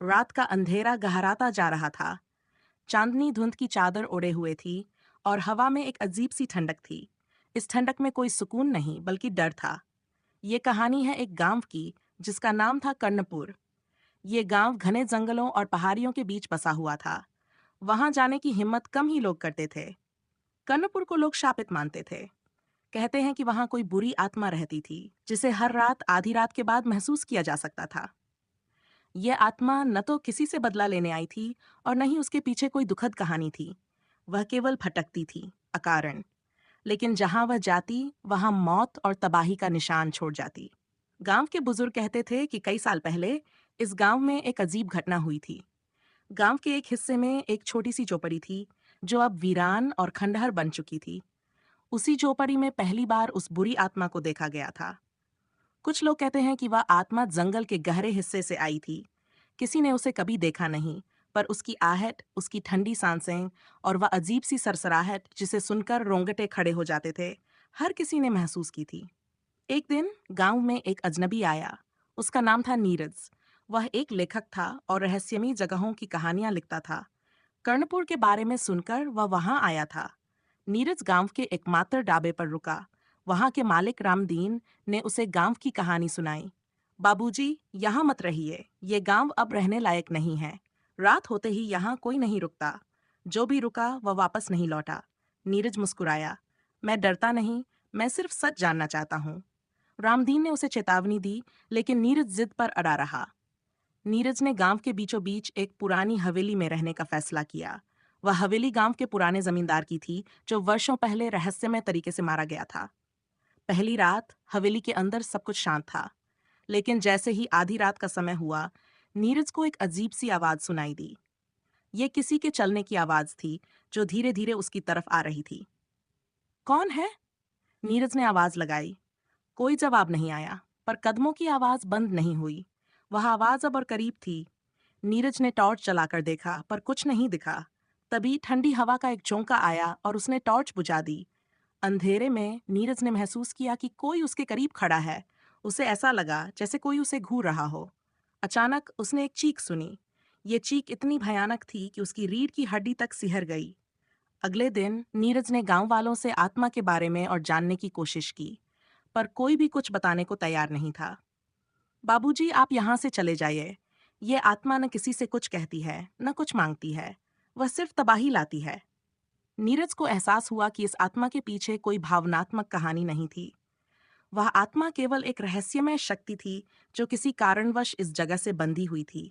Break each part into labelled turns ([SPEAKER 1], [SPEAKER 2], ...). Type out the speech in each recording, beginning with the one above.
[SPEAKER 1] रात का अंधेरा गहराता जा रहा था। चांदनी धुंध की चादर ओढ़े हुए थी और हवा में एक अजीब सी ठंडक थी। इस ठंडक में कोई सुकून नहीं बल्कि डर था। ये कहानी है एक गांव की जिसका नाम था कर्णपुर। ये गांव घने जंगलों और पहाड़ियों के बीच बसा हुआ था। वहां जाने की हिम्मत कम ही लोग करते थे। कर्णपुर को लोग शापित मानते थे। कहते हैं कि वहां कोई बुरी आत्मा रहती थी जिसे हर रात आधी रात के बाद महसूस किया जा सकता था। यह आत्मा न तो किसी से बदला लेने आई थी और न ही उसके पीछे कोई दुखद कहानी थी। वह केवल भटकती थी, अकारण। लेकिन जहां वह जाती वहां मौत और तबाही का निशान छोड़ जाती। गांव के बुजुर्ग कहते थे कि कई साल पहले इस गांव में एक अजीब घटना हुई थी। गांव के एक हिस्से में एक छोटी सी चौपड़ी थी जो अब वीरान और खंडहर बन चुकी थी। उसी चौपड़ी में पहली बार उस बुरी आत्मा को देखा गया था। कुछ लोग कहते हैं कि वह आत्मा जंगल के गहरे हिस्से से आई थी। किसी ने उसे कभी देखा नहीं, पर उसकी आहट, उसकी ठंडी सांसें और वह अजीब सी सरसराहट जिसे सुनकर रोंगटे खड़े हो जाते थे, हर किसी ने महसूस की थी। एक दिन गांव में एक अजनबी आया। उसका नाम था नीरज। वह एक लेखक था और रहस्यमयी जगहों की कहानियां लिखता था। कर्णपुर के बारे में सुनकर वह वहां आया था। नीरज गांव के एकमात्र ढाबे पर रुका। वहां के मालिक रामदीन ने उसे गांव की कहानी सुनाई। बाबूजी, यहाँ मत रहिए, ये गांव अब रहने लायक नहीं है। रात होते ही यहाँ कोई नहीं रुकता। जो भी रुका वह वापस नहीं लौटा। नीरज मुस्कुराया। मैं डरता नहीं, मैं सिर्फ सच जानना चाहता हूँ। रामदीन ने उसे चेतावनी दी, लेकिन नीरज जिद पर अड़ा रहा। नीरज ने गांव के बीचों बीच एक पुरानी हवेली में रहने का फैसला किया। वह हवेली गांव के पुराने जमींदार की थी, जो वर्षों पहले रहस्यमय तरीके से मारा गया था। पहली रात हवेली के अंदर सब कुछ शांत था, लेकिन जैसे ही आधी रात का समय हुआ, नीरज को एक अजीब सी आवाज सुनाई दी। ये किसी के चलने की आवाज थी, जो धीरे धीरे उसकी तरफ आ रही थी। कौन है? नीरज ने आवाज लगाई। कोई जवाब नहीं आया, पर कदमों की आवाज बंद नहीं हुई। वह आवाज अब और करीब थी। नीरज ने टॉर्च जलाकर देखा, पर कुछ नहीं दिखा। तभी ठंडी हवा का एक झोंका आया और उसने टॉर्च बुझा दी। अंधेरे में नीरज ने महसूस किया कि कोई उसके करीब खड़ा है। उसे ऐसा लगा जैसे कोई उसे घूर रहा हो। अचानक उसने एक चीख सुनी। ये चीख इतनी भयानक थी कि उसकी रीढ़ की हड्डी तक सिहर गई। अगले दिन नीरज ने गांव वालों से आत्मा के बारे में और जानने की कोशिश की, पर कोई भी कुछ बताने को तैयार नहीं था। बाबूजी, आप यहाँ से चले जाइए। ये आत्मा न किसी से कुछ कहती है, न कुछ मांगती है। वह सिर्फ तबाही लाती है। नीरज को एहसास हुआ कि इस आत्मा के पीछे कोई भावनात्मक कहानी नहीं थी। वह आत्मा केवल एक रहस्यमय शक्ति थी जो किसी कारणवश इस जगह से बंधी हुई थी।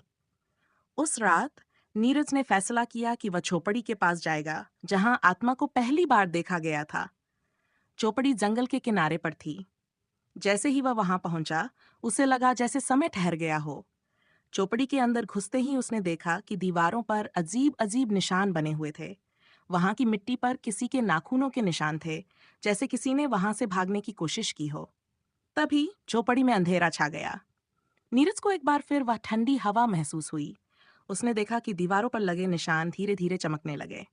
[SPEAKER 1] उस रात नीरज ने फैसला किया कि वह चौपड़ी के पास जाएगा, जहां आत्मा को पहली बार देखा गया था। चौपड़ी जंगल के किनारे पर थी। जैसे ही वह वहां पहुंचा, उसे लगा जैसे समय ठहर गया हो। चौपड़ी के अंदर घुसते ही उसने देखा कि दीवारों पर अजीब अजीब निशान बने हुए थे। वहां की मिट्टी पर किसी के नाखूनों के निशान थे, जैसे किसी ने वहां से भागने की कोशिश की हो। तभी चौपड़ी में अंधेरा छा गया। नीरज को एक बार फिर वह ठंडी हवा महसूस हुई। उसने देखा कि दीवारों पर लगे निशान धीरे धीरे चमकने लगे।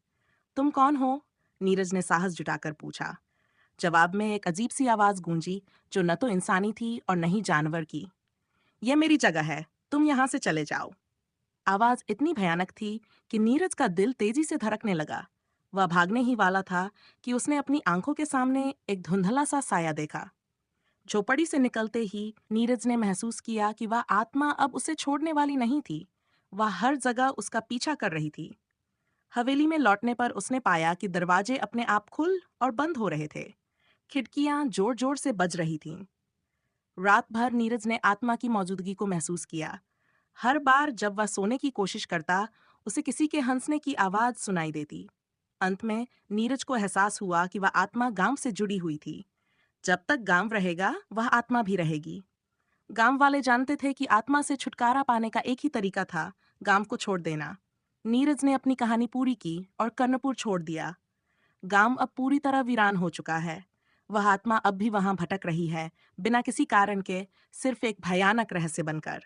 [SPEAKER 1] तुम कौन हो? नीरज ने साहस जुटाकर पूछा। जवाब में एक अजीब सी आवाज गूंजी, जो न तो इंसानी थी और न ही जानवर की। यह मेरी जगह है, तुम यहां से चले जाओ। आवाज इतनी भयानक थी कि नीरज का दिल तेजी से धड़कने लगा। वह भागने ही वाला था कि उसने अपनी आंखों के सामने एक धुंधला सा साया देखा। झोपड़ी से निकलते ही नीरज ने महसूस किया कि वह आत्मा अब उसे छोड़ने वाली नहीं थी। वह हर जगह उसका पीछा कर रही थी। हवेली में लौटने पर उसने पाया कि दरवाजे अपने आप खुल और बंद हो रहे थे। खिड़कियां जोर जोर से बज रही थीं। रात भर नीरज ने आत्मा की मौजूदगी को महसूस किया। हर बार जब वह सोने की कोशिश करता, उसे किसी के हंसने की आवाज सुनाई देती। अंत में नीरज को एहसास हुआ कि वह आत्मा गांव से जुड़ी हुई थी। जब तक गांव रहेगा, वह आत्मा भी रहेगी। गांव वाले जानते थे कि आत्मा से छुटकारा पाने का एक ही तरीका था, गांव को छोड़ देना। नीरज ने अपनी कहानी पूरी की और कर्णपुर छोड़ दिया। गांव अब पूरी तरह वीरान हो चुका है। वह आत्मा अब भी वहां भटक रही है, बिना किसी कारण के, सिर्फ एक भयानक रहस्य बनकर।